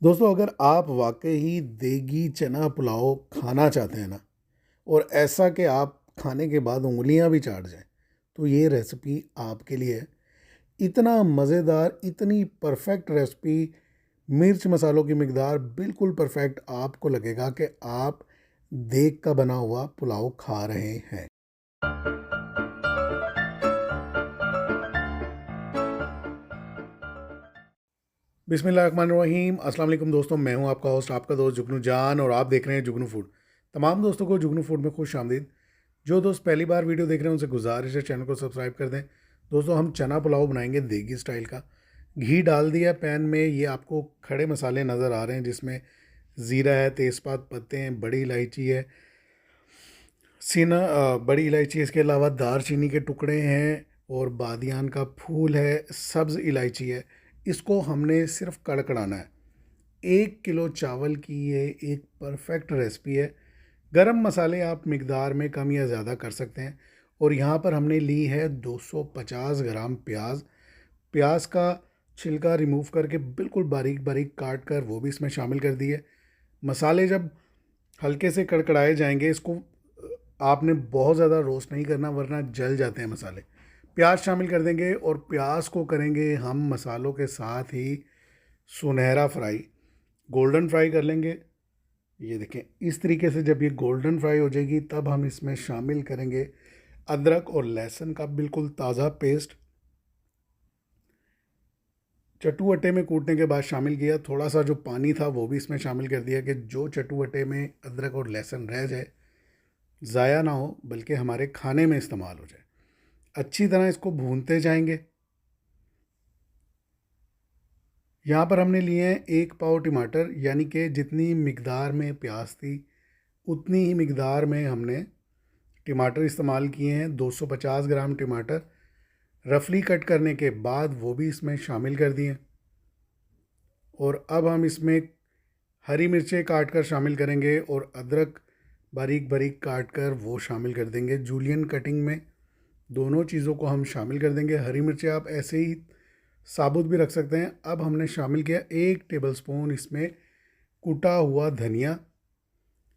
दोस्तों, अगर आप वाकई ही देगी चना पुलाव खाना चाहते हैं ना, और ऐसा कि आप खाने के बाद उँगलियां भी चाट जाएं, तो ये रेसिपी आपके लिए है। इतना मज़ेदार, इतनी परफेक्ट रेसिपी, मिर्च मसालों की मिकदार बिल्कुल परफेक्ट, आपको लगेगा कि आप देग का बना हुआ पुलाव खा रहे हैं। बिस्मिल्लाहिर्रहमानिर्रहीम। अस्सलाम वालेकुम दोस्तों, मैं हूं आपका होस्ट, आपका दोस्त जुगनू जान, और आप देख रहे हैं जुगनू फूड। तमाम दोस्तों को जुगनू फूड में खुश आमदीद। जो दोस्त पहली बार वीडियो देख रहे हैं उनसे गुजारिश है चैनल को सब्सक्राइब कर दें। दोस्तों, हम चना पुलाव बनाएंगे देगी स्टाइल का। घी डाल दिया पैन में। ये आपको खड़े मसाले नज़र आ रहे हैं, जिसमें ज़ीरा है, तेज़पात पत्ते हैं, बड़ी इलायची है, बड़ी इलायची, इसके अलावा दारचीनी के टुकड़े हैं, और बादियान का फूल है, सब्ज़ इलायची है। इसको हमने सिर्फ कड़कड़ाना है। 1 किलो चावल की ये एक परफेक्ट रेसिपी है। गरम मसाले आप मिकदार में कम या ज़्यादा कर सकते हैं। और यहाँ पर हमने ली है 250 ग्राम प्याज। प्याज का छिलका रिमूव करके बिल्कुल बारीक बारीक काट कर वो भी इसमें शामिल कर दिए। मसाले जब हल्के से कड़कड़ाए जाएंगे, इसको आपने बहुत ज़्यादा रोस्ट नहीं करना, वरना जल जाते हैं मसाले। प्याज शामिल कर देंगे और प्याज को करेंगे हम मसालों के साथ ही सुनहरा फ्राई, गोल्डन फ्राई कर लेंगे। ये देखें, इस तरीके से जब ये गोल्डन फ्राई हो जाएगी, तब हम इसमें शामिल करेंगे अदरक और लहसुन का बिल्कुल ताज़ा पेस्ट। चटुअटे में कूटने के बाद शामिल किया। थोड़ा सा जो पानी था वो भी इसमें शामिल कर दिया, कि जो चटुअटे में अदरक और लहसुन रह जाए, ज़ाया ना हो, बल्कि हमारे खाने में इस्तेमाल हो जाए। अच्छी तरह इसको भूनते जाएंगे। यहाँ पर हमने लिए हैं 1 पाव टमाटर, यानी कि जितनी मिकदार में प्याज थी उतनी ही मिकदार में हमने टमाटर इस्तेमाल किए हैं। 250 ग्राम टमाटर रफली कट करने के बाद वो भी इसमें शामिल कर दिए। और अब हम इसमें हरी मिर्चें काट कर शामिल करेंगे, और अदरक बारीक बारीक काट कर वो शामिल कर देंगे जूलियन कटिंग में। दोनों चीज़ों को हम शामिल कर देंगे। हरी मिर्चें आप ऐसे ही साबुत भी रख सकते हैं। अब हमने शामिल किया 1 टेबलस्पून इसमें कुटा हुआ धनिया,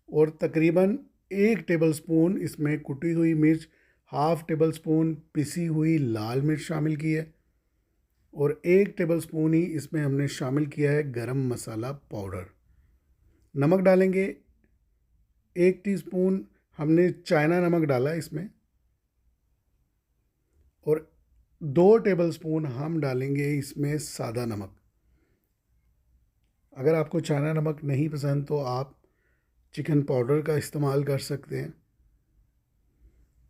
और तकरीबन 1 टेबलस्पून इसमें कुटी हुई मिर्च, 1/2 टेबलस्पून पिसी हुई लाल मिर्च शामिल की है, और 1 टेबलस्पून ही इसमें हमने शामिल किया है गरम मसाला पाउडर। नमक डालेंगे 1 टीस्पून, हमने चाइना नमक डाला इसमें, और 2 टेबलस्पून हम डालेंगे इसमें सादा नमक। अगर आपको चाइना नमक नहीं पसंद तो आप चिकन पाउडर का इस्तेमाल कर सकते हैं।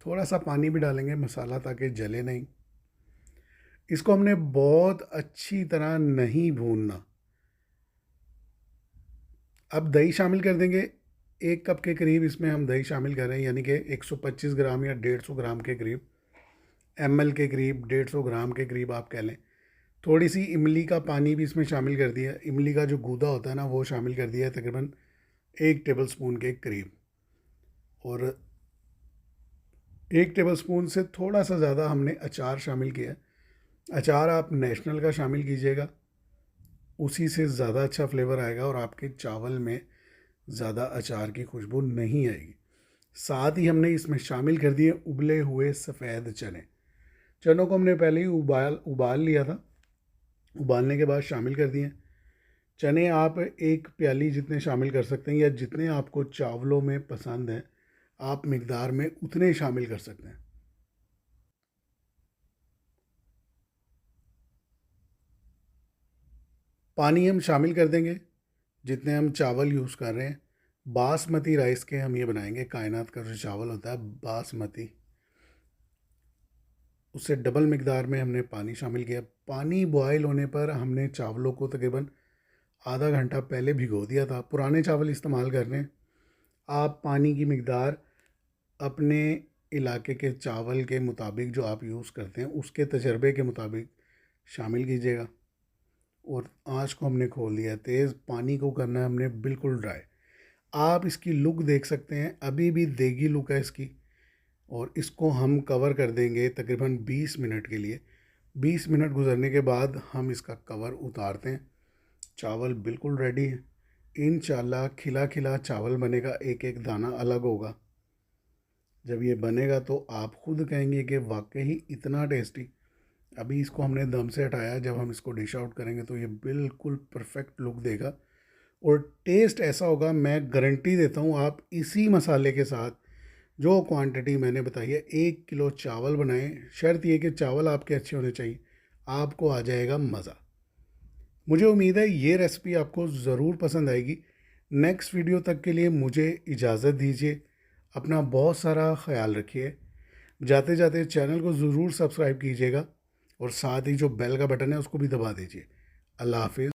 थोड़ा सा पानी भी डालेंगे मसाला ताकि जले नहीं। इसको हमने बहुत अच्छी तरह नहीं भूनना। अब दही शामिल कर देंगे। 1 कप के करीब इसमें हम दही शामिल कर रहे हैं, यानी कि 125 ग्राम या 150 ग्राम के करीब, ml के करीब, 150 ग्राम के करीब आप कह लें। थोड़ी सी इमली का पानी भी इसमें शामिल कर दिया। इमली का जो गूदा होता है ना, वो शामिल कर दिया है तकरीबन 1 टेबलस्पून के करीब। और 1 टेबलस्पून से थोड़ा सा ज़्यादा हमने अचार शामिल किया। अचार आप नेशनल का शामिल कीजिएगा, उसी से ज़्यादा अच्छा फ्लेवर आएगा और आपके चावल में ज़्यादा अचार की खुशबू नहीं आएगी। साथ ही हमने इसमें शामिल कर दिए उबले हुए सफ़ेद चने। चनों को हमने पहले ही उबाल लिया था। उबालने के बाद शामिल कर दिए। चने आप 1 प्याली जितने शामिल कर सकते हैं, या जितने आपको चावलों में पसंद हैं आप मिकदार में उतने शामिल कर सकते हैं। पानी हम शामिल कर देंगे जितने हम चावल यूज़ कर रहे हैं। बासमती राइस के हम ये बनाएंगे। कायनात का जो चावल होता है बासमती, उससे डबल मिकदार में हमने पानी शामिल किया। पानी बॉयल होने पर हमने चावलों को तकरीबन आधा घंटा पहले भिगो दिया था। पुराने चावल इस्तेमाल कर रहे हैं आप। पानी की मिकदार अपने इलाके के चावल के मुताबिक, जो आप यूज़ करते हैं उसके तजर्बे के मुताबिक शामिल कीजिएगा। और आँच को हमने खोल दिया तेज़। पानी को करना है हमने बिल्कुल ड्राई। आप इसकी लुक देख सकते हैं, अभी भी देगी लुक है इसकी। और इसको हम कवर कर देंगे तकरीबन 20 मिनट के लिए। 20 मिनट गुजरने के बाद हम इसका कवर उतारते हैं। चावल बिल्कुल रेडी है। इंशाल्लाह खिला खिला चावल बनेगा, एक एक दाना अलग होगा। जब ये बनेगा तो आप खुद कहेंगे कि वाकई इतना टेस्टी। अभी इसको हमने दम से हटाया, जब हम इसको डिश आउट करेंगे तो ये बिल्कुल परफेक्ट लुक देगा और टेस्ट ऐसा होगा, मैं गारंटी देता हूँ। आप इसी मसाले के साथ जो क्वांटिटी मैंने बताई है, 1 किलो चावल बनाएं। शर्त ये कि चावल आपके अच्छे होने चाहिए, आपको आ जाएगा मज़ा। मुझे उम्मीद है ये रेसिपी आपको ज़रूर पसंद आएगी। नेक्स्ट वीडियो तक के लिए मुझे इजाज़त दीजिए। अपना बहुत सारा ख्याल रखिए। जाते जाते चैनल को ज़रूर सब्सक्राइब कीजिएगा और साथ ही जो बेल का बटन है उसको भी दबा दीजिए। अल्लाह हाफिज़।